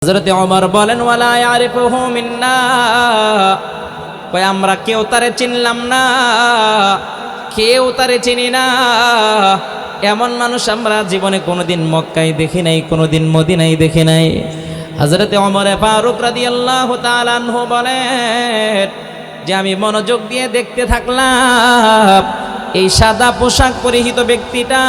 হযরত ওমর বলেন ওয়ালা ইয়ারিফুহু মিন্না, কই আমরা কেউ তারে চিনলাম না, কেউ তারে চিনি না। এমন মানুষ আমরা জীবনে কোনোদিন মক্কায় দেখি নাই, কোনোদিন মদিনায় দেখি নাই। হযরত ওমর ফারুক রাদিয়াল্লাহু তাআলা আনহু বলেন যে আমি মনোযোগ দিয়ে দেখতে থাকলাম, এই সাদা পোশাক পরিহিত ব্যক্তিটা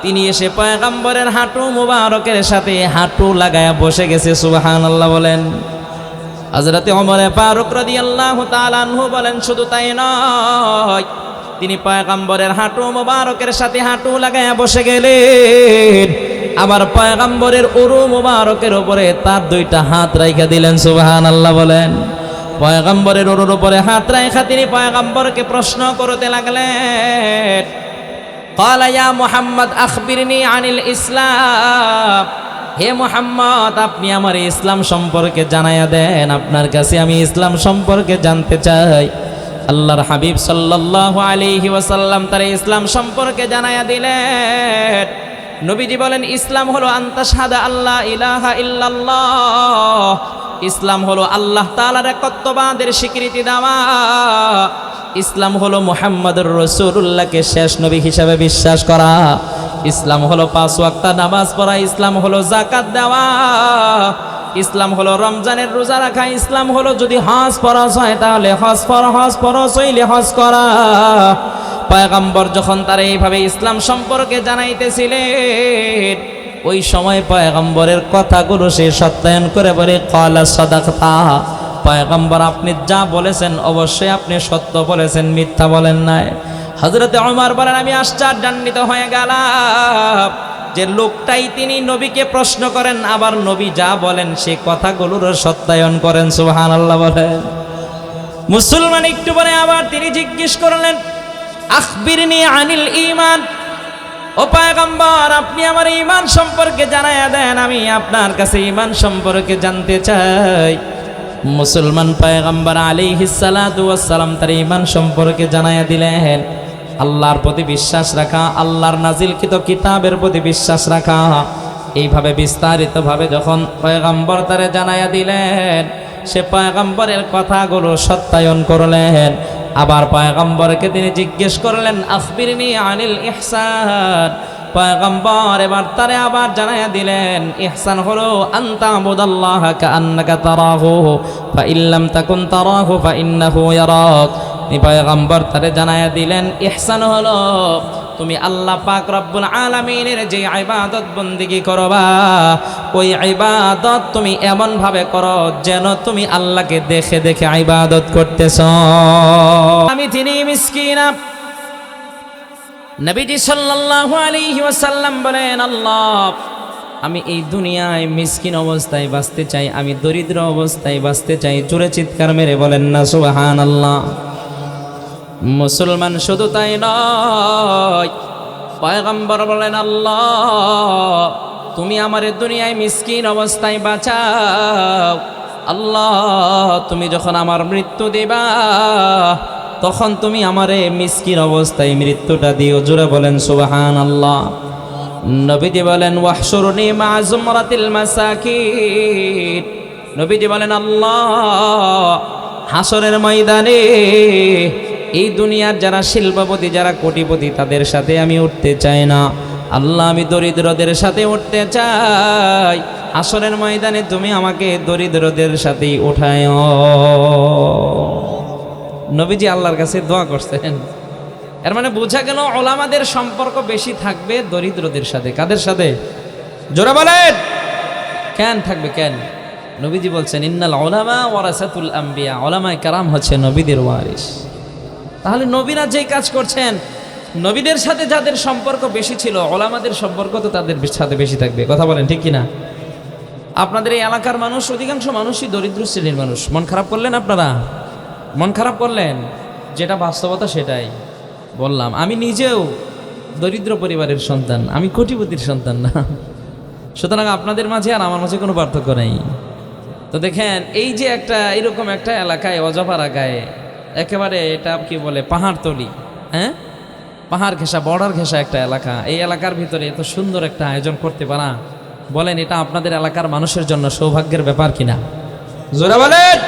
তিনি এসে পয়গম্বরের হাঁটু মুবারকের সাথে হাঁটু লাগায়া বসে গেছে। সুবহানাল্লাহ বলেন। হযরত ওমর ফারুক রাদিয়াল্লাহু তাআলা আনহু বলেন শুধু তাই নয়, তিনি পয়গম্বরের হাঁটু মুবারকের সাথে হাঁটু লাগায়া বসে গেলেন, আবার পয়গম্বরের উরু মুবারকের উপরে তার দুইটা হাত রাইখা দিলেন। সুবহানাল্লাহ বলেন। পয়গম্বরের উরুর উপরে হাত রাইখা তিনি পয়গম্বরকে প্রশ্ন করতে লাগলেন, ক্বালা ইয়া মুহাম্মদ আখবিরনি আনিল ইসলাম, হে মুহাম্মদ আপনি আমার ইসলাম সম্পর্কে জানায়া দেন, আপনার কাছে আমি ইসলাম সম্পর্কে জানতে চাই। আল্লাহর হাবিব সাল্লাল্লাহু আলাইহি ওয়াসাল্লাম তার ইসলাম সম্পর্কে জানায়া দিলেন। নবীজি বলেন ইসলাম হলো আনতাশহাদা আল্লা ইলাহা ইল্লাল্লাহ, ইসলাম হলো আল্লাহ তাআলার একত্ববাদের স্বীকৃতি দেওয়া। ইসলাম হলো মুহাম্মদুর রাসূলুল্লাহকে শেষ নবী হিসাবে বিশ্বাস করা। ইসলাম হলো 5 ওয়াক্ত নামাজ পড়া। ইসলাম হলো যাকাত দেওয়া। ইসলাম হলো রমজানের রোজা রাখা। ইসলাম হলো যদি হজ ফরজ হয় তাহলে হজ ফরজ হইলে হজ করা। পয়গম্বর যখন তারা এইভাবে ইসলাম সম্পর্কে জানাইতেছিলেন, ওই সময় পয়গম্বরের কথাগুলো সে সত্যায়ন করে বলে ক্বালা সাদাকতা, পয়গম্বর আপনি যা বলেছেন অবশ্যই আপনি সত্য বলেছেন, মিথ্যা বলেন নাই। হযরতে ওমর বলেন আমি আশ্চর্যান্বিত হয়ে গেলাম যে লোকটাই তিনি নবীকে প্রশ্ন করেন, আবার নবী যা বলেন সে কথাগুলোর সত্যায়ন করেন। সুবহানাল্লাহ বলেন। মুসলমান একটু পরে আবার তিনি জিজ্ঞেস করলেন আখবিরনি আনিল ঈমান, ও পয়গম্বর আপনি আমার ঈমান সম্পর্কে জানায়া দেন, আমি আপনার কাছে ঈমান সম্পর্কে জানতে চাই। মুসলমান পয়গম্বর আলাইহিস সালাতু ওয়াস সালাম তার ঈমান সম্পর্কে জানায়া দিলেন, আল্লাহর প্রতি বিশ্বাস রাখা, আল্লাহর নাজিলকৃত কিতাবের প্রতি বিশ্বাস রাখা। এইভাবে বিস্তারিতভাবে যখন পয়গম্বর তারে জানায়া দিলেন, সে পয়গম্বরের কথাগুলো সত্যায়ন করলেন। আবার পয়গম্বরকে তিনি জিজ্ঞেস করলেন আখবিরনি আনিল ইহসান, পয়গম্বর এবার তারে আবার জানায়া দিলেন ইহসান হলো আনতা আবুদাল্লাহা কাআন্নাকা তারাহু ফা ইল্লাম তাকুন তারাহু ফা ইন্নাহু ইয়ারাক। পয়গম্বর তারে জানায়া দিলেন ইহসান হলো তুমি আল্লাহ পাক রব্বুল আলামিনের যে ইবাদত বন্দেগী করবা, ওই ইবাদত তুমি এমন ভাবে করো যেন তুমি আল্লাহকে দেখে দেখে ইবাদত করতেছ। আমি তিনি মিসকিন। নবীজি সাল্লাল্লাহু আলাইহি ওয়াসাল্লাম বলেন আল্লাহ আমি এই দুনিয়ায় মিসকিন অবস্থায় বাঁচতে চাই, আমি দরিদ্র অবস্থায় বাঁচতে চাই। জোরে চিৎকার মেরে বলেন না সুবহানাল্লাহ। মুসলমান শুধু তাই নয়, পয়গম্বর বলেন আল্লাহ তুমি আমারে দুনিয়ায় মিসকিন অবস্থায় বাঁচাও। আল্লাহ তুমি যখন আমার মৃত্যু দিবা তখন তুমি আমারে মিসকিন অবস্থায় মৃত্যুটা দিও। জোরে বলেন সুবহানাল্লাহ। নবীজি বলেন ওয়াহশুরনি মা যুমরাতিল মাসাকিন, নবীজি বলেন আল্লাহ হাসরের ময়দানে এই দুনিয়ার যারা শিল্পপতি, যারা কোটিপতি তাদের সাথে আমি উঠতে চাই না। আল্লাহ আমি দরিদ্রদের সাথে উঠতে চাই। হাসরের ময়দানে তুমি আমাকে দরিদ্রদের সাথেই উঠায়। নবীজি আল্লাহর কাছে দোয়া করছেন। এর মানে বোঝা গেল ওলামাদের সম্পর্ক বেশি থাকবে দরিদ্রদের সাথে। কাদের সাথে? জোরে বলেন। কেন থাকবে? কেন? নবীজি বলছেন ইন্নাল উলামা ওয়ারাসাতুল আম্বিয়া, ওলামায়ে কেরাম হচ্ছে নবীদের ওয়ারিস। তাহলে নবীরা যেই কাজ করছেন, নবীদের সাথে যাদের সম্পর্ক বেশি ছিল, ওলামাদের সম্পর্ক তো তাদের সাথে বেশি থাকবে। কথা বলেন ঠিক কিনা? আপনাদের এই এলাকার মানুষ অধিকাংশ মানুষই দরিদ্র শ্রেণীর মানুষ। মন খারাপ করলেন আপনারা? মন খারাপ করলেন? যেটা বাস্তবতা সেটাই বললাম। আমি নিজেও দরিদ্র পরিবারের সন্তান, আমি কোটিপতির সন্তান না। সুতরাং আপনাদের মাঝে আর আমার মাঝে কোনো পার্থক্য নেই। তো দেখেন এই যে একটা এরকম একটা এলাকায়, অজপাড়া গায়ে একেবারে এটা কি বলে পাহাড়তলি, হ্যাঁ পাহাড় ঘেঁষা, বর্ডার ঘেঁষা একটা এলাকা, এই এলাকার ভিতরে এত সুন্দর একটা আয়োজন করতে পারা বলেন এটা আপনাদের এলাকার মানুষের জন্য সৌভাগ্যের ব্যাপার কিনা? জোরে বলেন।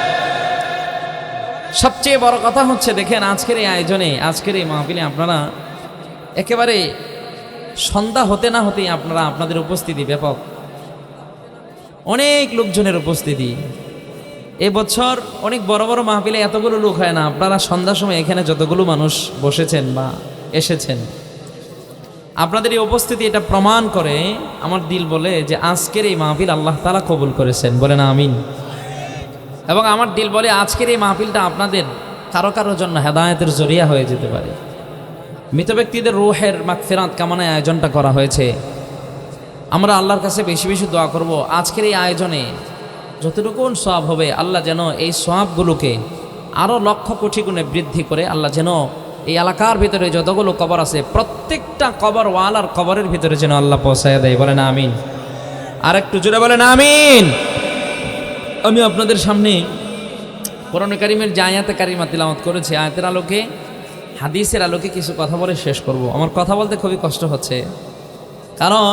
সবচেয়ে বড় কথা হচ্ছে দেখেন আজকের এই আয়োজনে, আজকের এই মাহফিলে আপনারা একেবারে সন্ধ্যা হতে না হতেই আপনারা আপনাদের উপস্থিতি ব্যাপক, অনেক লোকজনের উপস্থিতি। এবছর অনেক বড় বড় মাহফিলে এতগুলো লোক হয় না, আপনারা সন্ধ্যার সময় এখানে যতগুলো মানুষ বসেছেন বা এসেছেন, আপনাদের এই উপস্থিতি এটা প্রমাণ করে, আমার দিল বলে যে আজকের এই মাহফিল আল্লাহ তাআলা কবুল করেছেন, বলেন আমিন। এবং আমার দিল বলে আজকের এই মাহফিলটা আপনাদের কারো কারো জন্য হেদায়েতের জরিয়া হয়ে যেতে পারে। মৃত ব্যক্তিদের রূহের মাগফিরাত কামনায় আয়োজনটা করা হয়েছে। আমরা আল্লাহর কাছে বেশি বেশি দোয়া করব আজকের এই আয়োজনে যতটুকু সওয়াব হবে আল্লাহ যেন এই সওয়াবগুলোকে আরও লক্ষ কোটি গুণে বৃদ্ধি করে আল্লাহ যেন এই এলাকার ভিতরে যতগুলো কবর আছে প্রত্যেকটা কবর ওয়ালার কবরের ভিতরে যেন আল্লাহ পৌঁছায় দেয়, বলেন আমিন। আর একটু জোরে বলেন আমিন। আমি আপনাদের সামনে কোরআন কারীমের যে আয়াতে কারিমা তিলাওয়াত করেছি, আয়াতের আলোকে হাদিসের আলোকে কিছু কথা বলে শেষ করব। আমার কথা বলতে খুবই কষ্ট হচ্ছে, কারণ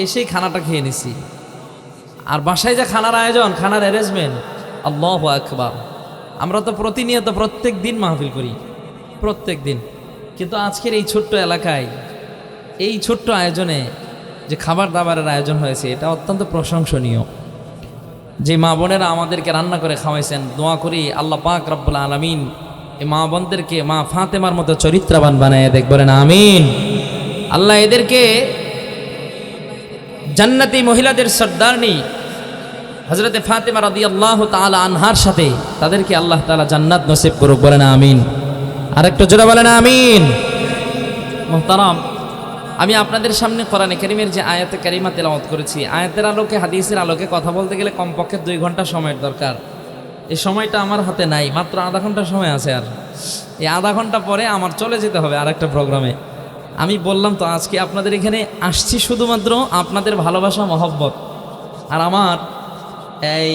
এসেই খানাটা খেয়ে নিছি, আর বাসায় যে খানার আয়োজন, খানার অ্যারেঞ্জমেন্ট, আল্লাহু আকবার। আমরা তো প্রতিনিয়ত প্রত্যেক দিন মাহফিল করি, প্রত্যেক দিন, কিন্তু আজকের এই ছোট্ট এলাকায় এই ছোট্ট আয়োজনে যে খাবার দাবারের আয়োজন হয়েছে এটা অত্যন্ত প্রশংসনীয়। যে মা বোনেরা আমাদেরকে রান্না করে খাওয়াইছেন, দোয়া করি আল্লাহ পাক রব্বুল আলামিন এই মা বোনদেরকে মা ফাতেমার মতো চরিত্রবান বানায় দেখ, বলেন আমিন। আল্লাহ এদেরকে জান্নাতি মহিলাদের সর্দারনি হযরতে ফাতেমা রাদিয়াল্লাহু তাআলা আনহার সাথে তাদেরকে আল্লাহ তাআলা জান্নাত নসিব করুক, বলেন আমিন। আর একটু জোরে বলেন আমিন। মুহতারাম, আমি আপনাদের সামনে কোরআনে কারীমের যে আয়াতে কারিমা তেলাওয়াত করেছি, আয়াতের আলোকে হাদিসের আলোকে কথা বলতে গেলে কমপক্ষে 2 ঘন্টা সময়ের দরকার। এই সময়টা আমার হাতে নাই, মাত্র আধা ঘন্টা সময় আছে। আর এই আধা ঘন্টা পরে আমার চলে যেতে হবে আরেকটা প্রোগ্রামে। আমি বললাম তো আজকে আপনাদের এখানে আসছি শুধুমাত্র আপনাদের ভালোবাসা মহব্বত আর আমার এই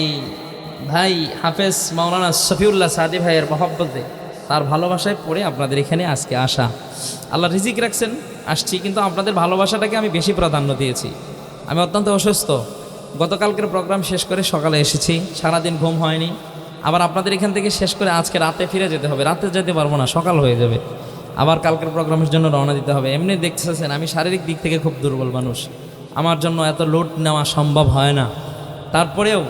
ভাই হাফেজ মাওলানা শফিউল্লাহ সাদি ভাইয়ের মহব্বতে, তার ভালোবাসায় পড়ে আপনাদের এখানে আজকে আসা। আল্লাহ রিজিক রাখছেন, আসছি, কিন্তু আপনাদের ভালোবাসাটাকে আমি বেশি প্রাধান্য দিয়েছি। আমি অত্যন্ত অসুস্থ, গতকালকের প্রোগ্রাম শেষ করে সকালে এসেছি, সারাদিন ঘুম হয়নি। আবার আপনাদের এখান থেকে শেষ করে আজকে রাতে ফিরে যেতে হবে, রাতে যেতে পারবো না, সকাল হয়ে যাবে, আবার কালকের প্রোগ্রামের জন্য রওনা দিতে হবে। এমনি দেখতেছেন আমি শারীরিক দিক থেকে খুব দুর্বল মানুষ, আমার জন্য এত লোড নেওয়া সম্ভব হয় না। তারপরেও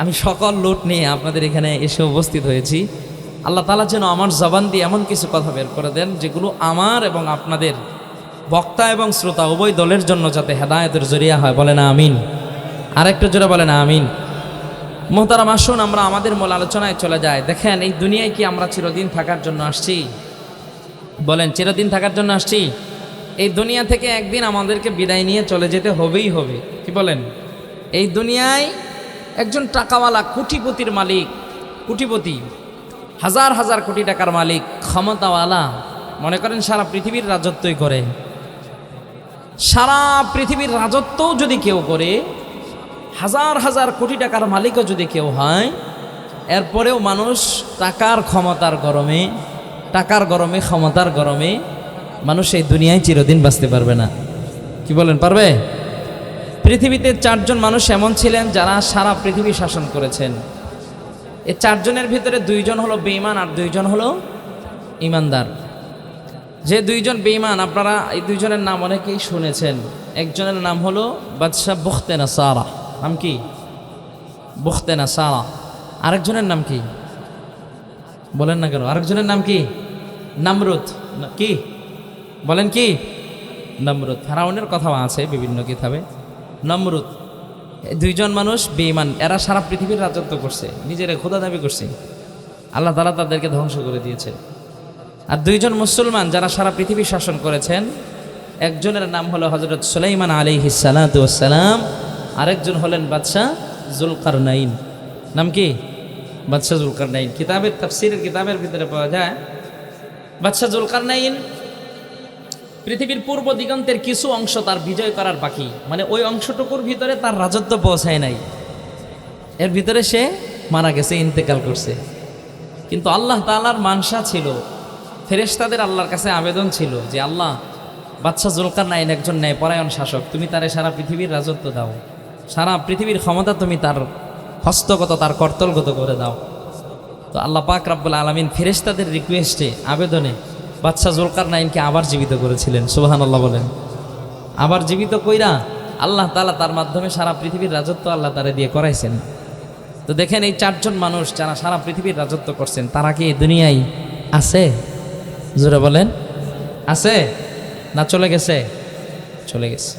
আমি সকল লোড নিয়ে আপনাদের এখানে এসে উপস্থিত হয়েছি। আল্লাহ তাআলা যেন আমার জবান দিয়ে এমন কিছু কথা বের করে দেন যেগুলো আমার এবং আপনাদের বক্তা এবং শ্রোতা উভয় দলের জন্য যাতে হেদায়েতের জরিয়া হয়, বলেন আমিন। আর একটু জোরে বলেন আমিন। মুহতারাম, আসুন আমরা আমাদের মূল আলোচনায় চলে যাই। দেখেন এই দুনিয়ায় কি আমরা চিরদিন থাকার জন্য আসছি? বলেন চিরদিন থাকার জন্য আসছি? এই দুনিয়া থেকে একদিন আমাদেরকে বিদায় নিয়ে চলে যেতে হবেই হবে, কি বলেন? এই দুনিয়ায় একজন টাকাওয়ালা কোটিপতির মালিক, কোটিপতি, হাজার হাজার কোটি টাকার মালিক, ক্ষমতাওয়ালা, মনে করেন সারা পৃথিবীর রাজত্বই করে, সারা পৃথিবীর রাজত্বও যদি কেউ করে, হাজার হাজার কোটি টাকার মালিকও যদি কেউ হয়, এরপরেও মানুষ টাকার ক্ষমতার গরমে, টাকার গরমে, ক্ষমতার গরমে মানুষ এই দুনিয়ায় চিরদিন বাঁচতে পারবে না, কি বলেন? পারবে? পৃথিবীতে 4 জন মানুষ এমন ছিলেন যারা সারা পৃথিবী শাসন করেছেন। এই 4 জনের ভিতরে 2 জন হলো বেঈমান আর 2 জন হলো ইমানদার। যে 2 জন বেঈমান, আপনারা এই 2 জনের নাম অনেকেই শুনেছেন। একজনের নাম হলো বাদশাহ বুখতে-নাসারা, নাম কি? বুখতে-নাসারা। আরেকজনের নাম কি? বলেন না কেন? আরেকজনের নাম কি? নমরুদ। কি বলেন? কি? নমরুদ। ফেরাউনের কথাও আছে বিভিন্ন কিতাবে। নমরুদ, 2 জন মানুষ বেঈমান, এরা সারা পৃথিবীর রাজত্ব করছে, নিজেরা খোদা দাবি করছে, আল্লাহ তাআলা তাদেরকে ধ্বংস করে দিয়েছে। আর 2 জন মুসলমান যারা সারা পৃথিবী শাসন করেছেন, একজনের নাম হলো হযরত সুলাইমান আলাইহিস সালাতু ওয়াস সালাম, আরেকজন হলেন বাদশাহ যুলকারনাইন। নাম কি? বাদশাহ যুলকারনাইন। কিতাবের তাফসীরের কিতাবের ভিতরে পাওয়া যায় বাদশাহ যুলকারনাইন পৃথিবীর পূর্ব দিগন্তের কিছু অংশ তার বিজয় করার বাকি, মানে ওই অংশটুকুর ভিতরে তার রাজত্ব পৌঁছায় নাই, এর ভিতরে সে মারা গেছে, ইন্তেকাল করছে। কিন্তু আল্লাহ তাআলার মানসা ছিল, ফেরেশতাদের আল্লাহর কাছে আবেদন ছিল যে আল্লাহ, বাদশাহ জুলকারনাইন একজন ন্যায়পরায়ণ শাসক, তুমি তারে সারা পৃথিবীর রাজত্ব দাও, সারা পৃথিবীর ক্ষমতা তুমি তার হস্তগত, তার কর্তলগত করে দাও। তো আল্লাহ পাক রব্বুল আলামিন ফেরেশতাদের রিকোয়েস্টে, আবেদনে বাদশাহ জুলকারনাইনকে আবার জীবিত করেছিলেন। সুবহানাল্লাহ বলেন। আবার জীবিত কইরা আল্লাহ তাআলা তার মাধ্যমে সারা পৃথিবীর রাজত্ব আল্লাহ তারে দিয়ে করাইছেন। তো দেখেন এই চারজন মানুষ যারা সারা পৃথিবীর রাজত্ব করছেন, তারা কি এই দুনিয়ায় আছে? জোরে বলেন, আছে না চলে গেছে? চলে গেছে।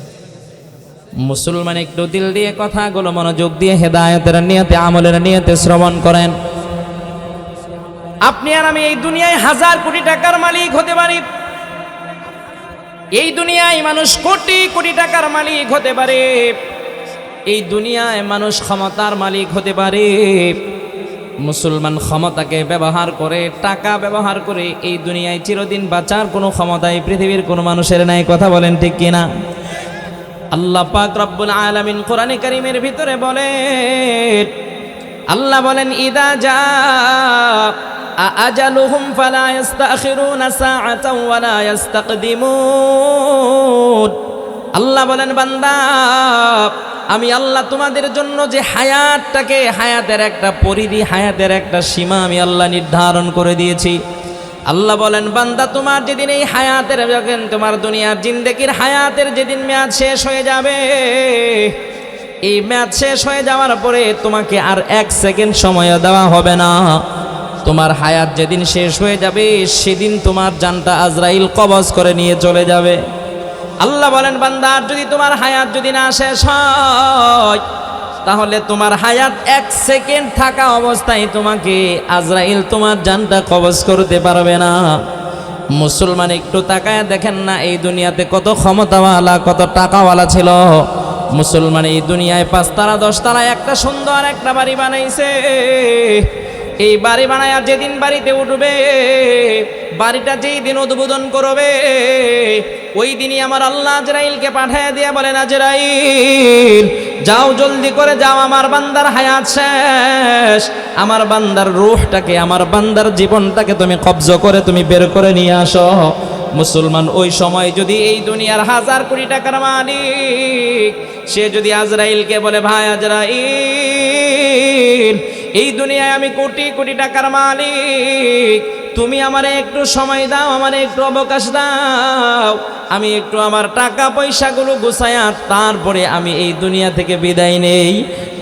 মুসলমান একটু দিল দিয়ে কথাগুলো মনোযোগ দিয়ে হেদায়েতের নিয়তে, আমলের নিয়তে শ্রবণ করেন। আপনি আর আমি এই দুনিয়ায় 1000 কোটি টাকার মালিক হতে পারি, এই দুনিয়ায় মানুষ কোটি কোটি টাকার মালিক হতে পারে, এই দুনিয়ায় মানুষ ক্ষমতার মালিক হতে পারে। মুসলমান ক্ষমতাকে ব্যবহার করে, টাকা ব্যবহার করে এই দুনিয়ায় চিরদিন বাঁচার কোনো ক্ষমতাই পৃথিবীর কোনো মানুষের নাই। কথা বলেন ঠিক কিনা? আল্লাহ পাক রব্বুল আলামিন কোরআনে কারীমের ভিতরে বলেন, আল্লাহ বলেন, ইদা জা আজালুহুম ফালা ইস্তাখিরুনা সাআতাও ওয়ালা ইস্তাকদিমুন। আল্লাহ বলেন, বান্দা আমি আল্লাহ তোমাদের জন্য যে হায়াতটাকে, হায়াতের একটা পরিধি, হায়াতের একটা সীমা আমি আল্লাহ নির্ধারণ করে দিয়েছি। আল্লাহ বলেন, বান্দা তোমার যেদিন এই হায়াতের, যখন তোমার দুনিয়ার জিন্দেগির হায়াতের যেদিন মেয়াদ শেষ হয়ে যাবে, এই মেয়াদ শেষ হয়ে যাওয়ার পরে তোমাকে আর 1 সেকেন্ড সময় দেওয়া হবে না। তোমার হায়াত যেদিন শেষ হয়ে যাবে, সেদিন তোমার জানটা আজরাইল কবজ করে নিয়ে চলে যাবে। আল্লাহ বলেন, বান্দা যদি তোমার হায়াত যদি না শেষ হয়, তাহলে তোমার হায়াত 1 সেকেন্ড থাকা অবস্থায় তোমাকে আজরাইল তোমার জানটা কবজ করতে পারবে না। মুসলমান একটু তাকায় দেখেন না, এই দুনিয়াতে কত ক্ষমতাওয়ালা, কত টাকাওয়ালা ছিল। মুসলমান এই দুনিয়ায় 5 তালা 10 তালা একটা সুন্দর একটা বাড়ি বানাইছে। এই বাড়ি বানায়া যেদিন বাড়িতে উঠবে, বাড়িটা যেই দিন উদ্বোধন করবে, ওই দিনই আমার আল্লাহ আজরাইলকে পাঠিয়ে দিয়ে বলেন, আজরাইল যাও, জলদি করে যাও, আমার বান্দার হায়াত শেষ, আমার বান্দার রূহটাকে, আমার বান্দার জীবনটাকে তুমি কবজা করে তুমি বের করে নিয়ে আসো। মুসলমান ওই সময় যদি এই দুনিয়ার 1000 কোটি টাকার মালিক সে যদি আজরাইলকে বলে, ভাই আজরাইল, এই দুনিয়ায় আমি কোটি কোটি টাকার মালিক, তুমি আমারে একটু সময় দাও, আমারে একটু অবকাশ দাও, আমি একটু আমার টাকা পয়সাগুলো গুছায়া তারপরে আমি এই দুনিয়া থেকে বিদায় নেই।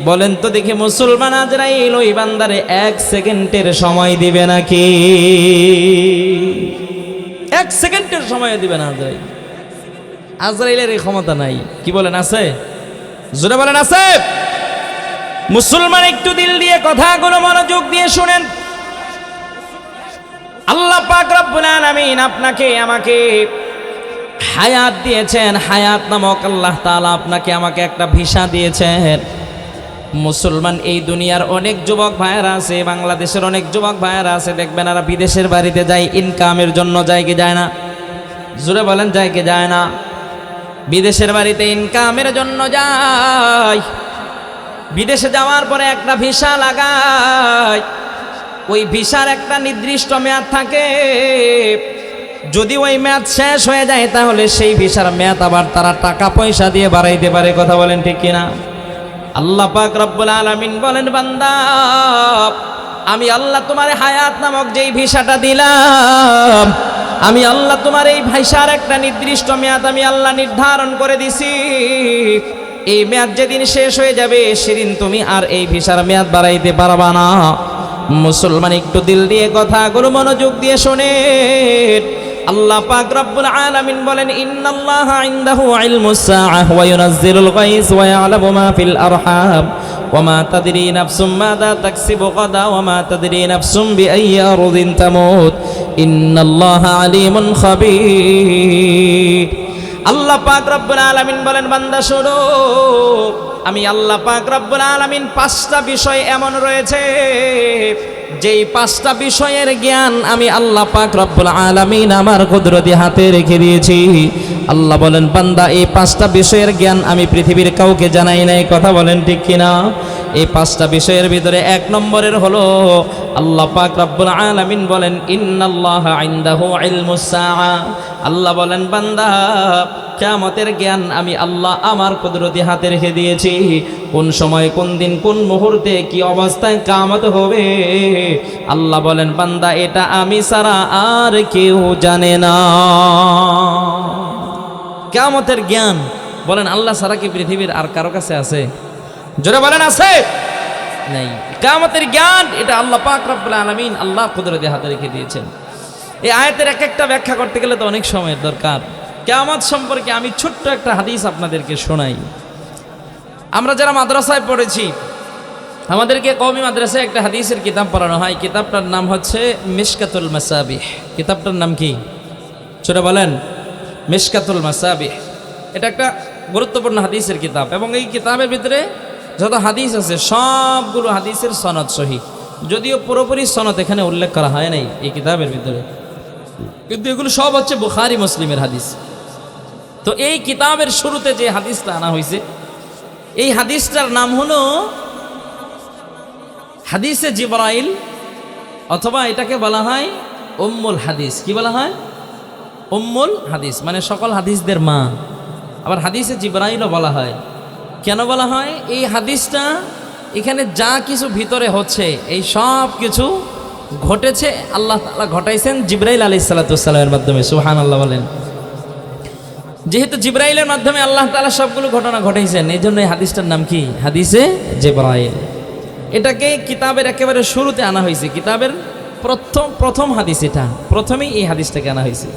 বলেন তো দেখি, মুসলমান আজরাইল ওই বান্দারে 1 সেকেন্ডের সময় দিবে নাকি? 1 সেকেন্ডের সময় দিবে না আজরাইল। আজরাইলের এই ক্ষমতা নাই। কি বলেন, আছে? জোরে বলেন, আছে? মুসলমান একটু দিল দিয়ে কথাগুলো মনোযোগ দিয়ে শুনেন। আল্লাহ পাক রব্বুল আলামিন আপনাকে আমাকে হায়াত দিয়েছেন, হায়াত নামক আল্লাহ তাআলা আপনাকে আমাকে একটা ভিসা দিয়েছেন। মুসলমান এই দুনিয়ার অনেক যুবক ভাইয়েরা আছে, বাংলাদেশের অনেক যুবক ভাইয়েরা আছে, দেখবেন আর বিদেশের বাড়িতে যায় ইনকামের জন্য, যায় কি যায় না? জোরে বলেন, যায় কি যায় না? বিদেশের বাড়িতে ইনকামের জন্য যায়। বিদেশে যাওয়ার পরে একটা ভিসা লাগায়, ওই ভিসার একটা নির্দিষ্ট মেয়াদ থাকে। যদি ওই মেয়াদ শেষ হয়ে যায়, তাহলে সেই ভিসার মেয়াদ আবার তারা টাকা পয়সা দিয়ে বাড়াইতে পারে। কথা বলেন ঠিক কিনা? আল্লাহ পাক রব্বুল আলামিন বলেন, বান্দা আমি আল্লাহ তোমার হায়াত নামক যেই ভিসাটা দিলাম, আমি আল্লাহ তোমার এই ভিসার একটা নির্দিষ্ট মেয়াদ আমি আল্লাহ নির্ধারণ করে দিছি। এই মেয়াদ যেদিন শেষ হয়ে যাবে, সেদিন তুমি আর এই ভিসার মেয়াদ বাড়াইতে পারবা না। মুসলমান একটু দিল দিয়ে কথাগুলো মনোযোগ দিয়ে শোনেন। আল্লাহ পাক রব্বুল আলামিন বলেন, ইন্নাল্লাহা ইনদাহু ইলমুস সাআহ ওয়া ইউনাজ্জিলুল গায়স ওয়া ইয়ালামু মা ফিল আরহাম ওয়া মা তাদরি নাফসুম মাযা তাকসিবু গাদা ওয়া মা তাদরি নাফসুম বিআইয়ি আরদিন তামুত ইন্নাল্লাহা আলিমুন খাবীর। আল্লাহ পাক রব্বুল আলামিন বলেন, বান্দা শোনো, আমি আল্লাহ পাক রব্বুল আলামিন 5টা বিষয় এমন রয়েছে, যেই 5টা বিষয়ের জ্ঞান আমি আল্লাহ পাক রব্বুল আলামিন আমার কুদরতি হাতে রেখে দিয়েছি। আল্লাহ বলেন, বান্দা এই 5টা বিষয়ের জ্ঞান আমি পৃথিবীর কাউকে জানাই নাই। কথা বলেন ঠিক কিনা? এই 5টা বিষয়ের ভিতরে 1 নম্বরের হলো আল্লাহ পাক রব্বুল আলামিন বলেন ইন্নাল্লাহা ইনদাহু ইলমুস সাআ। আল্লাহ বলেন বান্দা কিয়ামতের জ্ঞান আমি আল্লাহ আমার কুদরতি হাতে রেখে দিয়েছি। কোন সময় কোন দিন কোন মুহূর্তে কি অবস্থায় কিয়ামত হবে আল্লাহ বলেন বান্দা এটা আমি ছাড়া আর কেউ জানে না। কিয়ামতের জ্ঞান বলেন আল্লাহ ছাড়া কি পৃথিবীর আর কারো কাছে আছে? জোরে বলেন আছে? নাই। কিয়ামতের জ্ঞান এটা আল্লাহ পাক রব্বুল আলামিন আল্লাহ কুদরতি হাতে রেখে দিয়েছেন। এই আয়াতের এক একটা ব্যাখ্যা করতে গেলে তো অনেক সময়ের দরকার। কিয়ামত সম্পর্কে আমি ছোট্ট একটা হাদিস আপনাদেরকে শোনাই। আমরা যারা মাদ্রাসায় পড়েছি আমাদেরকে কওমি মাদ্রাসায় একটা হাদিসের কিতাব পড়ানো হয়। কিতাবটার নাম হচ্ছে মিশকাতুল মাসাবিহ। কিতাবটার নাম কি? ছোট বলেন। মিশকাতুল মাসাবিহ। এটা একটা গুরুত্বপূর্ণ হাদিসের কিতাব এবং এই কিতাবের ভিতরে যত হাদিস আছে সবগুলো হাদিসের সনদ সহিহ, যদিও পুরোপুরি সনদ এখানে উল্লেখ করা হয় নাই এই কিতাবের ভিতরে, কিন্তু এগুলো সব হচ্ছে বুখারী মুসলিমের হাদিস। তো এই কিতাবের শুরুতে যে হাদিসটা আনা হয়েছে এই হাদিসটার নাম হলো হাদিসে জিবরাইল, অথবা এটাকে বলা হয় উম্মুল হাদিস। কি বলা হয়? উম্মুল হাদিস, মানে সকল হাদিসদের মা। আবার হাদিসে জিবরাইলও বলা হয়। কেন বলা হয়? এই হাদিসটা এখানে যা কিছু ভিতরে হচ্ছে এই সব কিছু ঘটেছে আল্লাহ তাআলা ঘটাইছেন জিবরাইল আলাইহিস সালামের মাধ্যমে। সুবহানাল্লাহ বলেন। যেহেতু জিবরাইলের মাধ্যমে আল্লাহ তাআলা সবগুলো ঘটনা ঘটাইছেন এই জন্য এই হাদিসটার নাম কি? হাদিসে জিবরাইল। এটাকে কিতাবের একেবারে শুরুতে আনা হয়েছে। কিতাবের প্রথম হাদিস, এটা প্রথমেই এই হাদিসটাকে আনা হয়েছে।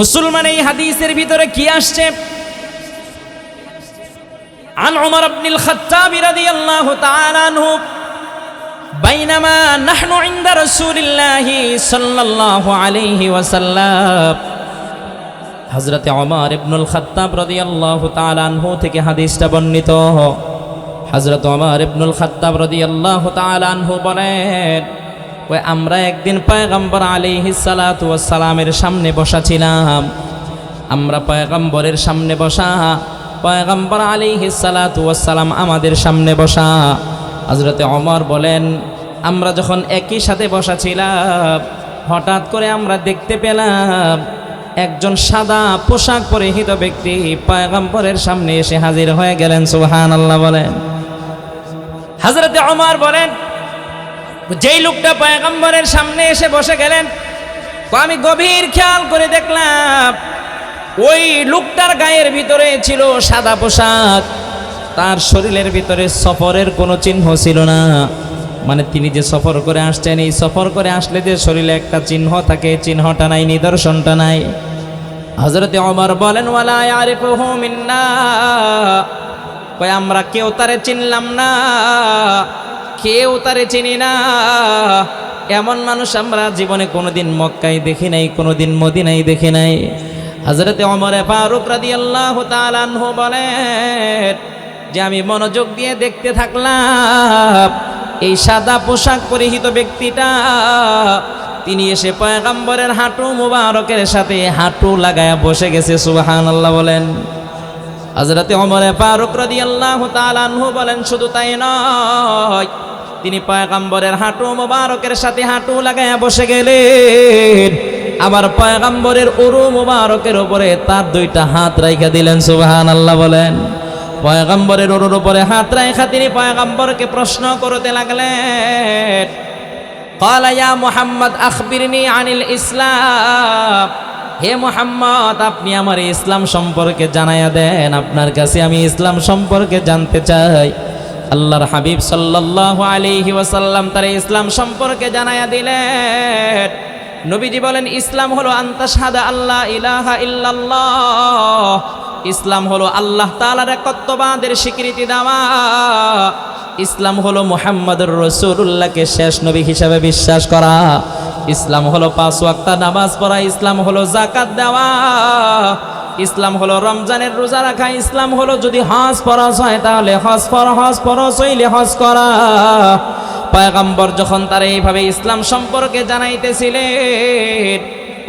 মুসলমান এই হাদিসের ভিতরে কি আসছে? عن عمر بن الخطاب رضي الله تعالى عنه بينما نحن عند رسول الله صلى الله عليه وسلم হযরত ওমর ইবনুল খাত্তাব রাদিয়াল্লাহু তাআলা আনহু থেকে হাদিসটা বর্ণিত। হযরত ওমর ইবনুল খাত্তাব রাদিয়াল্লাহু তাআলা আনহু বলেন ওই আমরা একদিন পয়গম্বর আলাইহিস সালাতু ওয়াস সালামের সামনে বসা ছিলাম। আমরা পয়গম্বরের সামনে বসা, পয়গম্বর আলাইহিস সালাতু ওয়াস সালাম আমাদের সামনে বসা। হযরত ওমর বলেন আমরা যখন একই সাথে বসা ছিলাম হঠাৎ করে আমরা দেখতে পেলাম একজন সাদা পোশাক পরিহিত ব্যক্তি পয়গম্বরের সামনে এসে হাজির হয়ে গেলেন। সুবহানাল্লাহ বলেন। হযরত ওমর বলেন যেই লোকটা পয়গম্বরের সামনে এসে বসে গেলেন আমি গভীর খেয়াল করে দেখলাম ওই লোকটার গায়ের ভিতরে ছিল সাদা পোশাক, তার শরীরের ভিতরে সফরের কোনো চিহ্ন ছিল না। মানে তিনি যে সফর করে আসছেন এই সফর করে আসলে যে শরীরে একটা চিহ্ন থাকে চিহ্নটা নাই, নিদর্শনটা নাই। হযরত ওমর বলেন ওয়ালা ইয়ারিফুহু মিন্না, কই আমরা কেউ তারে চিনলাম না, কেউ তারে চিনি না। এমন মানুষ আমরা জীবনে কোনোদিন মক্কায় দেখি নাই, কোনোদিন মদিনায় দেখি নাই। হযরত ওমর ফারুক রাদিয়াল্লাহু তাআলা আনহু বলেন যে আমি মনোযোগ দিয়ে দেখতে থাকলাম এই সাদা পোশাক পরিহিত ব্যক্তিটা তিনি এসে পয়গম্বরের হাঁটু মুবারকের সাথে হাঁটু লাগায়া বসে গেছে। সুবহানাল্লাহ বলেন। হযরত ওমর ফারুক রাদিয়াল্লাহু তাআলা আনহু বলেন শুধু তাই নয়, তিনি পয়গম্বরের হাঁটু মুবারকের সাথে হাঁটু লাগায়া বসে গেলেন, আবার পয়গম্বরের উরু মুবারকের উপরে তার দুইটা হাত রাইখা দিলেন। সুবহানাল্লাহ বলেন। পয়গম্বরের উরুর উপরে হাত রাইখা তিনি পয়গম্বরকে প্রশ্ন করতে লাগলেন ক্বালা ইয়া মুহাম্মদ আখবিরনি আনিল ইসলাম, হে মুহাম্মদ আপনি আমার ইসলাম সম্পর্কে জানায়া দেন, আপনার কাছে আমি ইসলাম সম্পর্কে জানতে চাই। আল্লাহর হাবিব সাল্লাল্লাহু আলাইহি ওয়াসাল্লাম তার ইসলাম সম্পর্কে জানায়া দিলেন। নবীজি বলেন ইসলাম হলো আনতাশহাদা আল্লা ইলাহা ইল্লাল্লাহ, ইসলাম হলো আল্লাহ তাআলার একত্ববাদের স্বীকৃতি দেওয়া। ইসলাম হলো মুহাম্মদুর রাসূলুল্লাহকে শেষ নবী হিসাবে বিশ্বাস করা। ইসলাম হলো 5 ওয়াক্ত নামাজ পড়া। ইসলাম হলো যাকাত দেওয়া। ইসলাম হলো রমজানের রোজা রাখা। ইসলাম হলো যদি হজ ফরজ হয় তাহলে হজ ফরজ হইলে হজ করা। পয়গম্বর যখন তারা এইভাবে ইসলাম সম্পর্কে জানাইতেছিলেন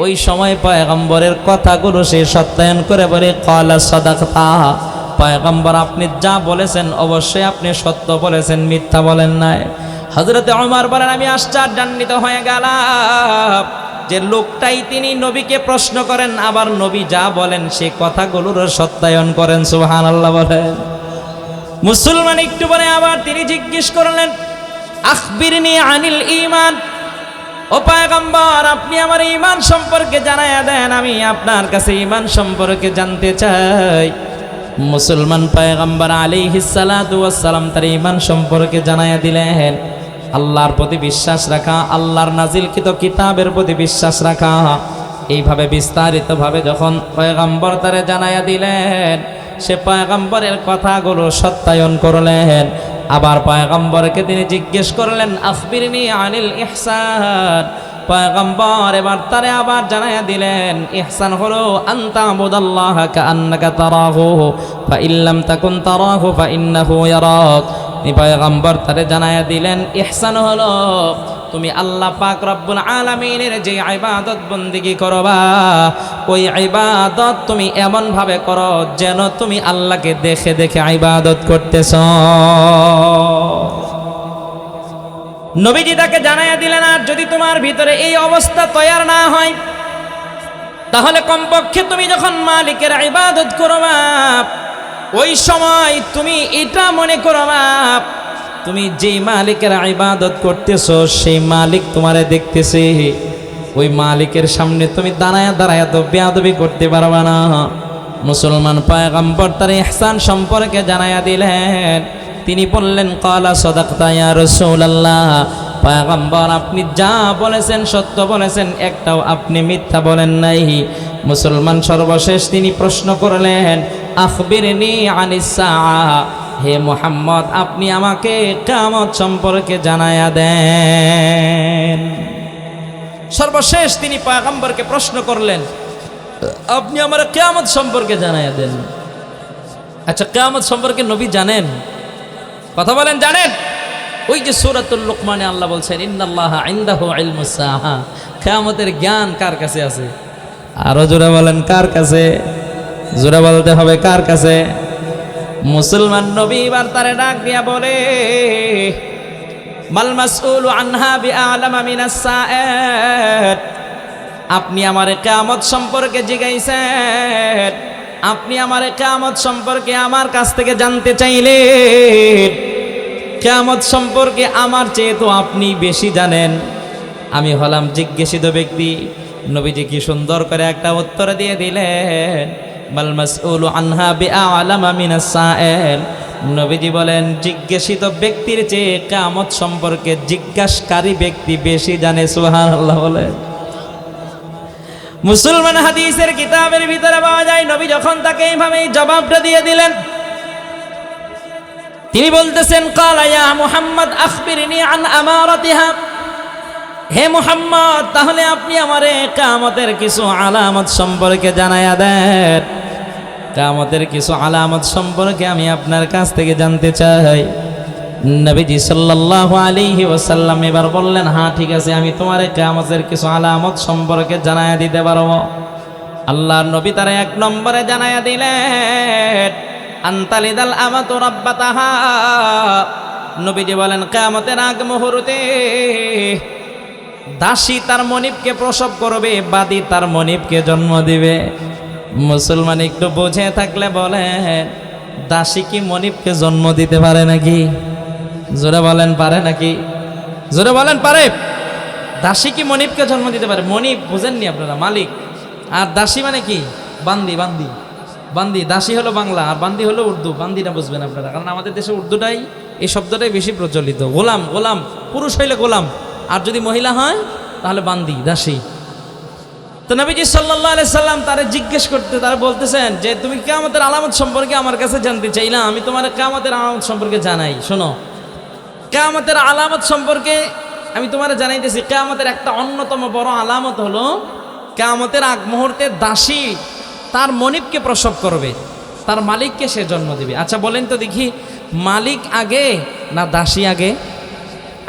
ওই সময় পয়গম্বরের কথাগুলো সে সত্যায়ন করে বলে ক্বালা সাদাকতা, পয়গম্বর আপনি যা বলেছেন অবশ্যই আপনি সত্য বলেছেন, মিথ্যা বলেন নাই। হযরতে ওমর বলেন আমি আশ্চর্যান্বিত হয়ে গেলাম যে লোকটাই তিনি নবীকে প্রশ্ন করেন, আবার নবী যা বলেন সে কথাগুলোর সত্যায়ন করেন। সুবহানাল্লাহ বলেন। মুসলমান একটু পরে আবার তিনি জিজ্ঞেস করলেন আখবিরনি আনিল ঈমান, ও পয়গম্বর আপনি আমার ঈমান সম্পর্কে জানায়া দেন, আমি আপনার কাছে ঈমান সম্পর্কে জানতে চাই। মুসলমান পয়গম্বর আলাইহিস সালাতু ওয়াস সালাম তার ঈমান সম্পর্কে জানায়া দিলেন আল্লাহর প্রতি বিশ্বাস রাখা, আল্লাহর নাজিলকৃত কিতাবের প্রতি বিশ্বাস রাখা। এইভাবে বিস্তারিতভাবে যখন পয়গম্বর তারে জানায়া দিলেন, সে পয়গম্বরের কথাগুলো সত্যায়ন করলেন। আবার পয়গম্বরকে তিনি জিজ্ঞেস করলেন আখবিরনি আনিল ইহসান, পয়গম্বর এবার তারে আবার জানায়া দিলেন ইহসান হলো আনতা আবুদাল্লাহা কাআন্নাকা তারাহু ফা ইল্লাম তাকুন তারাহু ফা ইন্নাহু ইয়ারাক। পয়গম্বর তারে জানায়া দিলেন ইহসান হলো তুমি আল্লাহ পাক রব্বুল আলামিনের যে ইবাদত বন্দেগী করবা, ওই ইবাদত তুমি এমন ভাবে করো যেন তুমি আল্লাহকে দেখে দেখে ইবাদত করতেছ। নবীজি তাকে জানায়া দিলেন আর যদি তোমার ভিতরে এই অবস্থা তৈয়ার না হয়, তাহলে কমপক্ষে তুমি যখন মালিকের ইবাদত করবা ওই সময় তুমি এটা মনে করবা তুমি যেই মালিকের ইবাদত করতেছো সেই মালিক তোমারে দেখতেছে। ওই মালিকের সামনে তুমি দাঁড়ায়া দাঁড়ায়া তো বেয়াদবি করতে পারবা না। মুসলমান পয়গম্বর তার ইহসান সম্পর্কে জানায়া দিলেন। তিনি বললেন ক্বালা সাদাকতা ইয়া রাসূলুল্লাহ, পয়গম্বর আপনি যা বলেছেন সত্য বলেছেন, একটাও আপনি মিথ্যা বলেন নাই। মুসলমান সর্বশেষ তিনি প্রশ্ন করলেন আখবিরনি আনিস সাআহ, হে মুহাম্মদ আপনি আমাকে কিয়ামত সম্পর্কে জানায়া দেন। সর্বশেষ তিনি পয়গম্বরকে প্রশ্ন করলেন আপনি আমার কিয়ামত সম্পর্কে জানায়া দেন। আচ্ছা কিয়ামত সম্পর্কে নবী জানেন? কথা বলেন জানেন? ওই যে সূরাতুল লুকমানে আল্লাহ বলছেন ইন্নাল্লাহা ইনদাহু ইলমুস সাআহ, কিয়ামতের জ্ঞান কার কাছে আছে? আরো জোরে বলেন কার কাছে? জোরে বলতে হবে কার কাছে? মুসলমান নবী এবার তারে ডাক দিয়া বলে মাল মাসউলু আনহা বিআলামা মিনাস সাআত, আপনি আমারে কিয়ামত সম্পর্কে জিজ্ঞাসেন, আপনি আমারে কিয়ামত সম্পর্কে আমার কাছ থেকে জানতে চাইলেন। কিয়ামত সম্পর্কে আমার চেয়ে তো আপনি বেশি জানেন, আমি হলাম জিজ্ঞাসিত ব্যক্তি। নবীজি কি সুন্দর করে একটা উত্তর দিয়ে দিলেন মাল মাসউলু আনহা বিআলামা মিনাস সাআল। নবীজি বলেন জিজ্ঞাসিত ব্যক্তির চেয়ে কিয়ামত সম্পর্কে জিজ্ঞাসকারী ব্যক্তি বেশি জানে। সুবহানাল্লাহ বলেন। মুসলমান হাদিসের কিতাবের ভিতরে পাওয়া যায় নবী যখন তাকে এইভাবে জবাবটা দিয়ে দিলেন, তিনি বলতেছেন ক্বালা ইয়া মুহাম্মদ আখবিরনি আন আমারাতিহা, হে মুহাম্মদ তাহলে আপনি আমারে কিয়ামতের কিছু আলামত সম্পর্কে জানায়া দেন। কিয়ামতের কিছু আলামত সম্পর্কে আমি আপনার কাছ থেকে জানতে চাই। নবীজি সাল্লাল্লাহু আলাইহি ওয়াসাল্লাম এবার বললেন হ্যাঁ ঠিক আছে, আমি তোমারে কিয়ামতের কিছু আলামত সম্পর্কে জানায়া দিতে পারবো। আল্লাহর নবী তারা এক নম্বরে জানায়া দিলেন আনতালিদাল আমাতু রাব্বাতাহা। নবীজি বলেন কিয়ামতের আগ মুহূর্তে দাসী তার মনিবকে প্রসব করবে, বাদী তার মনিবকে জন্ম দিবে। মুসলমান একটু বুঝে থাকলে বলেন দাসী কি মনিবকে জন্ম দিতে পারে নাকি? জোরে বলেন পারে নাকি? জোরে বলেন পারে? দাসী কি মনিবকে জন্ম দিতে পারে? মনিব বুঝেননি আপনারা? মালিক। আর দাসী মানে কি? বান্দি। বান্দি বান্দি দাসী হলো বাংলা আর বান্দি হলো উর্দু। বান্দিটা বুঝবেন আপনারা, কারণ আমাদের দেশে উর্দুটাই এই শব্দটাই বেশি প্রচলিত। গোলাম, গোলাম পুরুষ হইলে গোলাম, আর যদি মহিলা হয় তাহলে বান্দি, দাসী। তো নবীজি সাল্লাল্লাহু আলাইহি সাল্লাম তারে জিজ্ঞেস করতে, তারা বলতেছেন যে তুমি কিয়ামতের আলামত সম্পর্কে আমার কাছে জানতে চাইলা, আমি তোমার কিয়ামতের আলামত সম্পর্কে জানাই। শোনো, কিয়ামতের আলামত সম্পর্কে আমি তোমার জানাইতেছি। কিয়ামতের একটা অন্যতম বড় আলামত হলো কিয়ামতের আগ মুহূর্তে দাসী তার মনিবকে প্রসব করবে, তার মালিককে সে জন্ম দিবে। আচ্ছা বলেন তো দেখি, মালিক আগে না দাসী আগে?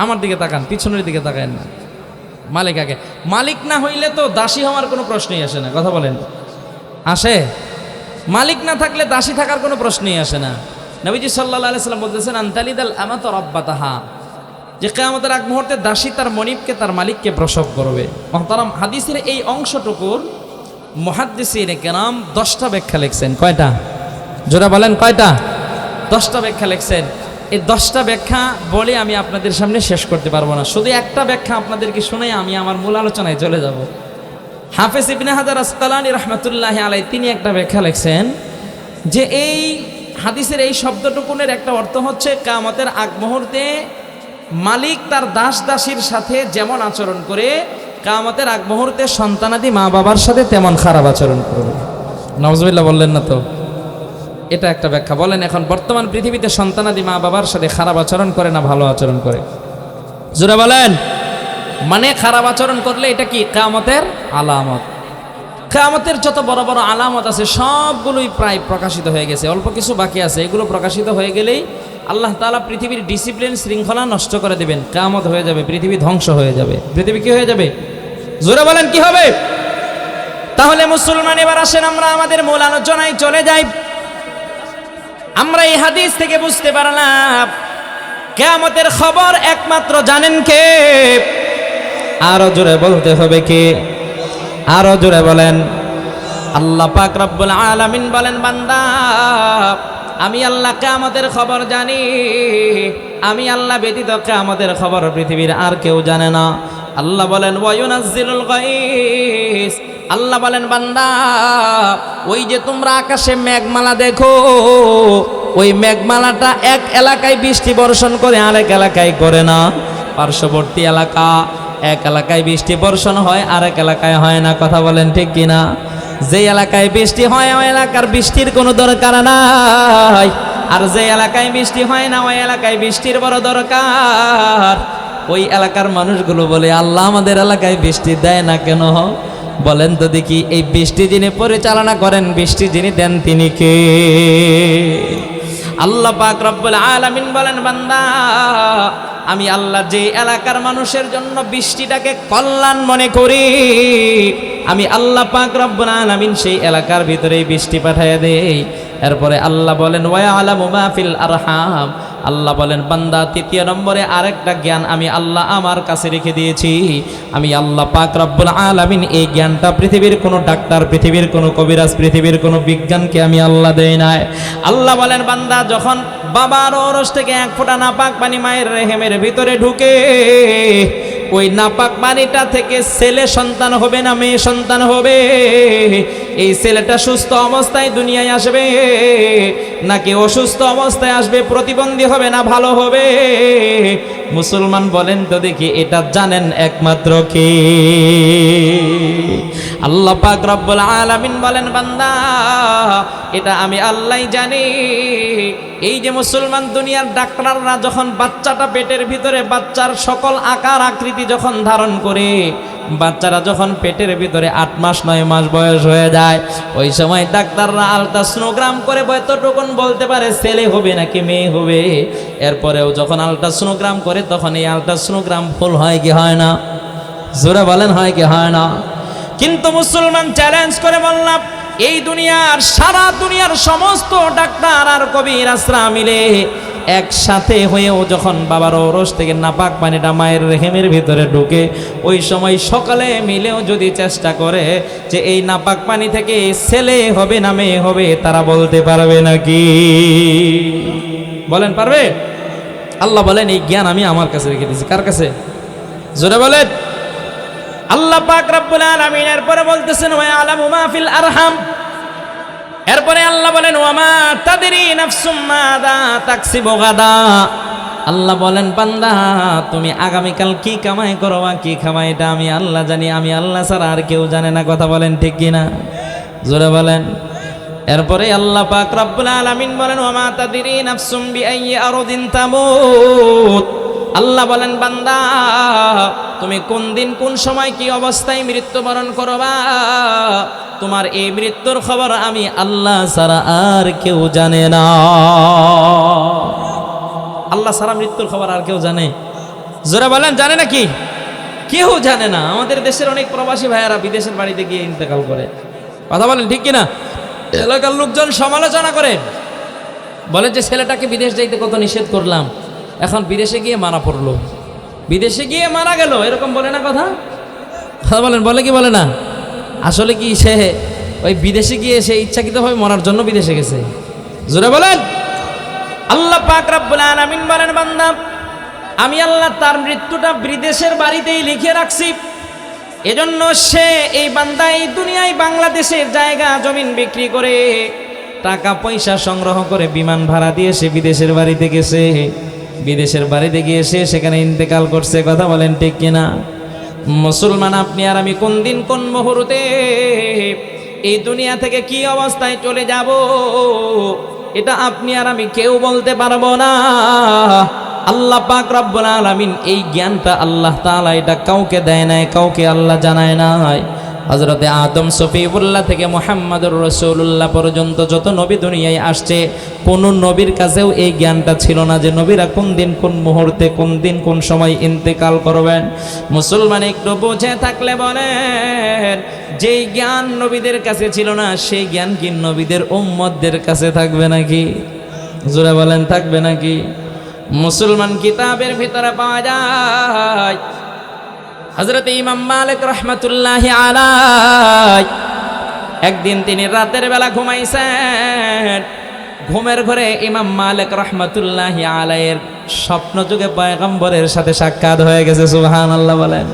আমার দিকে তাকান, পিছনের দিকে তাকান না। মালিক আগে। মালিক না হইলে তো দাসী হওয়ার কোনো প্রশ্নই আসে না। কথা বলেন, আসে? মালিক না থাকলে দাসী থাকার কোনো প্রশ্নই আসে না। নবীজি সাল্লাল্লাহু আলাইহি সাল্লাম বলতেছেন আনতালিদাল আমাতু রাব্বাতাহা, যে কিয়ামতের আগ মুহূর্তে দাসী তার মনিবকে তার মালিককে প্রসব করবে। মুহতারাম, হাদিসের এই অংশটুকুর মুহাদ্দিসিনে কেরাম 10টা ব্যাখ্যা লিখছেন। কয়টা? জোরা বলেন কয়টা? 10টা ব্যাখ্যা লিখছেন। এই 10টা ব্যাখ্যা বলে আমি আপনাদের সামনে শেষ করতে পারবো না। শুধু একটা ব্যাখ্যা আপনাদেরকে শুনে আমি আমার মূল আলোচনায় চলে যাব। হাফেজ ইবনে হাজার আসকালানী রাহমাতুল্লাহি আলাইহি তিনি একটা ব্যাখ্যা লিখছেন যে এই হাদিসের এই শব্দটুকুনের একটা অর্থ হচ্ছে কিয়ামতের আগ মুহূর্তে মালিক তার দাস দাসীর সাথে যেমন আচরণ করে, কিয়ামতের আগ মুহূর্তে সন্তানাদি মা বাবার সাথে তেমন খারাপ আচরণ করবে। নাউজুবিল্লাহ বললেন না তো? এটা একটা ব্যাখ্যা। বলেন এখন বর্তমান পৃথিবীতে সন্তানাদি মা বাবার সাথে খারাপ আচরণ করে না ভালো আচরণ করে? জোরে বলেন। মানে খারাপ আচরণ করলে এটা কি? কিয়ামতের আলামত। কিয়ামতের যত বড় বড় আলামত আছে সবগুলোই প্রায় প্রকাশিত হয়ে গেছে, অল্প কিছু বাকি আছে। এগুলো প্রকাশিত হয়ে গেলেই আল্লাহ তাআলা পৃথিবীর ডিসিপ্লিন শৃঙ্খলা নষ্ট করে দেবেন, কিয়ামত হয়ে যাবে, পৃথিবী ধ্বংস হয়ে যাবে। পৃথিবী কি হয়ে যাবে? জোরে বলেন কি হবে? তাহলে মুসলমান এবার আসেন আমরা আমাদের মূল আলোচনায় চলে যাই। আমরা এই হাদিস থেকে বুঝতে পারলাম কিয়ামতের খবর একমাত্র জানেন কে? আরো জোরে বলতে হবে কে? আরো জোরে বলেন। আল্লাহ পাক রব্বুল আলামিন বলেন, বান্দা আমি আল্লাহ কিয়ামতের খবর জানি, আমি আল্লাহ ব্যতীত কিয়ামতের খবর পৃথিবীর আর কেউ জানে না। আল্লাহ বলেন ওয়ায়ুনাজ্জিলুল গায়স, আল্লাহ বলেন বান্দা ওই যে তোমরা আকাশে মেঘমালা দেখো, ওই মেঘমালাটা এক এলাকায় বৃষ্টি বর্ষণ করে আরেক এলাকায় করে না। পার্শ্ববর্তী এলাকা এক এলাকায় বৃষ্টি বর্ষণ হয়, আরেক এলাকায় হয় না। কথা বলেন ঠিক কিনা? যে এলাকায় বৃষ্টি হয় ওই এলাকার বৃষ্টির কোনো দরকার নাই, আর যে এলাকায় বৃষ্টি হয় না ওই এলাকায় বৃষ্টির বড় দরকার। ওই এলাকার মানুষগুলো বলে আল্লাহ আমাদের এলাকায় বৃষ্টি দেয় না কেন? বলেন তো দেখি, এই বৃষ্টি যিনি পরিচালনা করেন, বৃষ্টি যিনি দেন তিনি কে? আল্লাহ পাক রব্বুল আলামিন বলেন বান্দা আমি আল্লাহ যে এলাকার মানুষের জন্য বৃষ্টিটাকে কল্যাণ মনে করি, আমি আল্লাহ পাক রব্বুল আলামিন সেই এলাকার ভিতরেই বৃষ্টি পাঠিয়ে দেই। এরপরে আল্লাহ বলেন ওয়া আলামু মা ফিল আরহাম, আল্লাহ বলেন বান্দা তৃতীয় নম্বরে আরেকটা জ্ঞান আমি আল্লাহ আমার কাছে রেখে দিয়েছি। আমি আল্লাহ পাক রব্বুল আলামিন এই জ্ঞানটা পৃথিবীর কোনো ডাক্তার, পৃথিবীর কোনো কবিরাজ, পৃথিবীর কোনো বিজ্ঞানকে আমি আল্লাহ দেই নাই। আল্লাহ বলেন বান্দা যখন বাবার ওরস থেকে এক ফোঁটা নাপাক পানি মায়ের রেহেমের ভিতরে ঢুকে, ওই নাপাক পানিটা থেকে ছেলে সন্তান হবে না মেয়ে সন্তান হবে? এই ছেলেটা সুস্থ অবস্থায় দুনিয়ায় আসবে নাকি অসুস্থ অবস্থায় আসবে? প্রতিবন্ধী হবে না ভালো হবে? মুসলমান বলেন তো দেখি, এটা জানেন একমাত্র কে? আল্লাহ পাক রব্বুল আলামিন বলেন বান্দা এটা আমি আল্লাহই জানি। এই যে মুসলমান দুনিয়ার ডাক্তাররা যখন বাচ্চাটা পেটের ভিতরে, বাচ্চার সকল আকার আকৃতি যখন ধারণ করে, বাচ্চারা যখন পেটের ভিতরে 8 মাস 9 মাস বয়স হয়ে যায়, ওই সময় ডাক্তাররা আলট্রাসোনোগ্রাম করে এতটুকুন বলতে পারে ছেলে হবে নাকি মেয়ে হবে। এরপরেও যখন আলট্রাসোনোগ্রাম করে তখন এই আলট্রাসোনোগ্রাম ভুল হয় কি হয় না? জোরে বলেন হয় কি হয় না? কিন্তু মুসলমান চ্যালেঞ্জ করে বললাম, এই দুনিয়ার সারা দুনিয়ার সমস্ত ডাক্তার আর কবিরাজরা মিলে একসাথে হয়েও যখন বাবার ওরস থেকে নাপাক পানিটা মায়ের রেহেমের ভিতরে ঢুকে, ওই সময় সকালে মিলেও যদি চেষ্টা করে যে এই নাপাক পানি থেকে ছেলে হবে না মেয়ে হবে, তারা বলতে পারবে নাকি? বলেন পারবে? আল্লাহ বলেন এই জ্ঞান আমি আমার কাছে রেখে দিয়েছি। কার কাছে? জোরে বলেন। আল্লাহ পাক রব্বুল আলামিন এরপরে বলতেছেন ওয়া আলামু মা ফিল আরহাম। এরপরে আল্লাহ বলেন ওয়া মা তাদরি নাফসুম মাযা তাকসিবু গাদা। আল্লাহ বলেন বান্দা তুমি আগামীকাল কি কামাই করবা কি খাবা এটা আমি আল্লাহ জানি, আমি আল্লাহ ছাড়া আর কেউ জানে না। কথা বলেন ঠিক কিনা? জোরে বলেন। এরপরে আল্লাহ পাক রব্বুল আলামিন বলেন ওয়া মা তাদরি নাফসুম বিআইয়ি আরদিন তামুত। আল্লাহ বলেন বান্দা তুমি কোন দিন কোন সময় কি অবস্থায় মৃত্যুবরণ করবা, তোমার এই মৃত্যুর খবর আমি আল্লাহ ছাড়া আর কেউ জানে না। আল্লাহ ছাড়া মৃত্যুর খবর আর কেউ জানে? জোরে বলেন জানে নাকি? কেউ জানে না। আমাদের দেশের অনেক প্রবাসী ভাইয়েরা বিদেশের বাড়িতে গিয়ে ইন্তেকাল করে। কথা বলেন ঠিক কিনা? এলাকার লোকজন সমালোচনা করে, বলে যে ছেলেটাকে বিদেশ যাইতে কত নিষেধ করলাম, এখন বিদেশে গিয়ে মারা পড়লো, বিদেশে গিয়ে মারা গেল, এরকম বলে না কথা? কথা বলেন, বলে কি বলে না? আসলে কি সে ওই বিদেশে গিয়ে সে ইচ্ছাকৃতভাবে মরার জন্য বিদেশে গেছে? জোরে বলেন। আল্লাহ পাক রব্বুল আলামিন বলেন, বান্দা আমি আল্লাহ তার মৃত্যুটা বিদেশের বাড়িতেই লিখে রাখছি। এজন্য সে এই বান্দা এই দুনিয়ায় বাংলাদেশের জায়গা জমিন বিক্রি করে টাকা পয়সা সংগ্রহ করে বিমান ভাড়া দিয়ে সে বিদেশের বাড়িতে গেছে। বিদেশের বাড়িতে গিয়ে সে সেখানে ইন্তেকাল করছে। কথা বলেন ঠিক কিনা? মুসলমান আপনি আর আমি কোন দিন কোন মুহূর্তে এই দুনিয়া থেকে কি অবস্থায় চলে যাব, এটা আপনি আর আমি কেউ বলতে পারবো না। আল্লাহ পাক রব্বুল আলামিন এই জ্ঞানটা আল্লাহ তাআলা এটা কাউকে দেয় নাই, কাউকে আল্লাহ জানায় নাই। হযরতে আদম সফিউল্লাহ থেকে মুহাম্মদুর রাসূলুল্লাহ পর্যন্ত যত নবী দুনিয়ায় আসছে, কোন নবীর কাছেও এই জ্ঞানটা ছিল না যে নবীরা কোন দিন কোন মুহূর্তে কোন দিন কোন সময় ইন্তেকাল করবেন। মুসলমান একটু বুঝে থাকলে বলেন, যেই জ্ঞান নবীদের কাছে ছিল না সেই জ্ঞান কি নবীদের উম্মতদের কাছে থাকবে নাকি? জোরে বলেন, থাকবে নাকি? মুসলমান কিতাবের ভিতরে পাওয়া যায় হযরত ইমাম মালিক রাহমাতুল্লাহি আলাইহি একদিন তিনি রাতের বেলা ঘুমাইছেন। ঘুমের ঘরে ইমাম মালিক রাহমাতুল্লাহি আলাইহির স্বপ্ন যুগে পয়গম্বরের সাথে সাক্ষাৎ হয়ে গেছে। সুবহানাল্লাহ বলেন।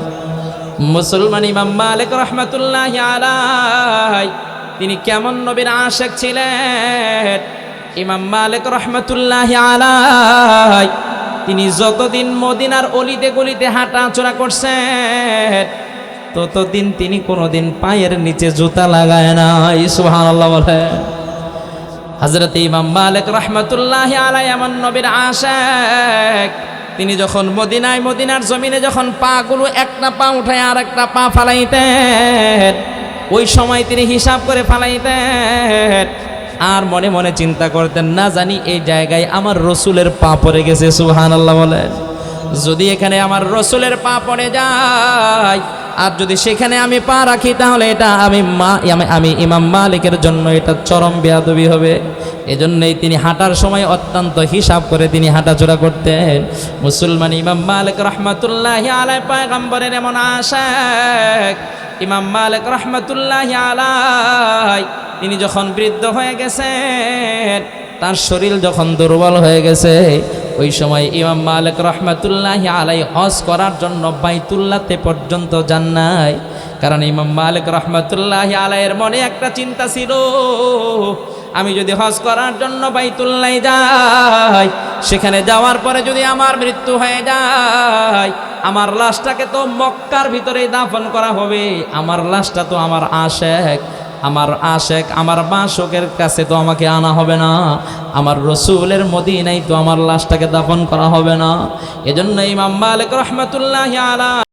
মুসলমান ইমাম মালিক রাহমাতুল্লাহি আলাইহি তিনি কেমন নবীর আশিক ছিলেন? ইমাম মালিক রাহমাতুল্লাহি আলাইহি তিনি যতদিন মদিনার অলিতে গলিতে হাঁটাচলা করছেন ততদিন তিনি কোনোদিন পায়ের নিচে জুতা লাগায় নাই। সুবহানাল্লাহ বলে। হযরত ইমাম মালিক রাহমাতুল্লাহি আলাইহি এমন নবীর আশিক, তিনি যখন মদিনার জমিনে যখন পাগুলো একটা পা উঠায় আর একটা পা ফালাইতেন, ওই সময় তিনি হিসাব করে ফালাইতেন আর মনে মনে চিন্তা করতেন, না জানি এই জায়গায় আমার রসুলের পা পড়ে গেছে। সুবহানাল্লাহ বলেন। যদি এখানে আমার রসুলের পা পড়ে যায় আর যদি সেখানে আমি পা রাখি তাহলে এটা আমি ইমাম মালিকের জন্য এটা চরম বেয়াদবি হবে। এজন্যই তিনি হাঁটার সময় অত্যন্ত হিসাব করে তিনি হাঁটাচলা করতেন। মুসলমান ইমাম মালিক রাহমাতুল্লাহি আলাইহি পয়গম্বরের এমন আশিক ইমাম মালিক রাহমাতুল্লাহি আলাইহি তিনি যখন বৃদ্ধ হয়ে গেছেন, তার শরীর যখন দুর্বল হয়ে গেছে, ওই সময় ইমাম মালিক রাহমাতুল্লাহি আলাইহি হজ করার জন্য বাইতুল্লাহতে পর্যন্ত যান নাই। কারণ ইমাম মালিক রাহমাতুল্লাহি আলাইহির মনে একটা চিন্তা ছিল, আমি যদি হজ করার জন্য বাইতুল্লাহে যাই, সেখানে যাওয়ার পরে যদি আমার মৃত্যু হয়ে যায়, আমার লাশটাকে তো মক্কার ভিতরে দাফন করা হবে। আমার লাশটা তো আমার আশিক আমার মাশুকের কাছে তো আমাকে আনা হবে না, আমার রসুলের মদিনায় তো আমার লাশটাকে দাফন করা হবে না। এজন্য ইমাম মালিক রাহমাতুল্লাহি আলাইহি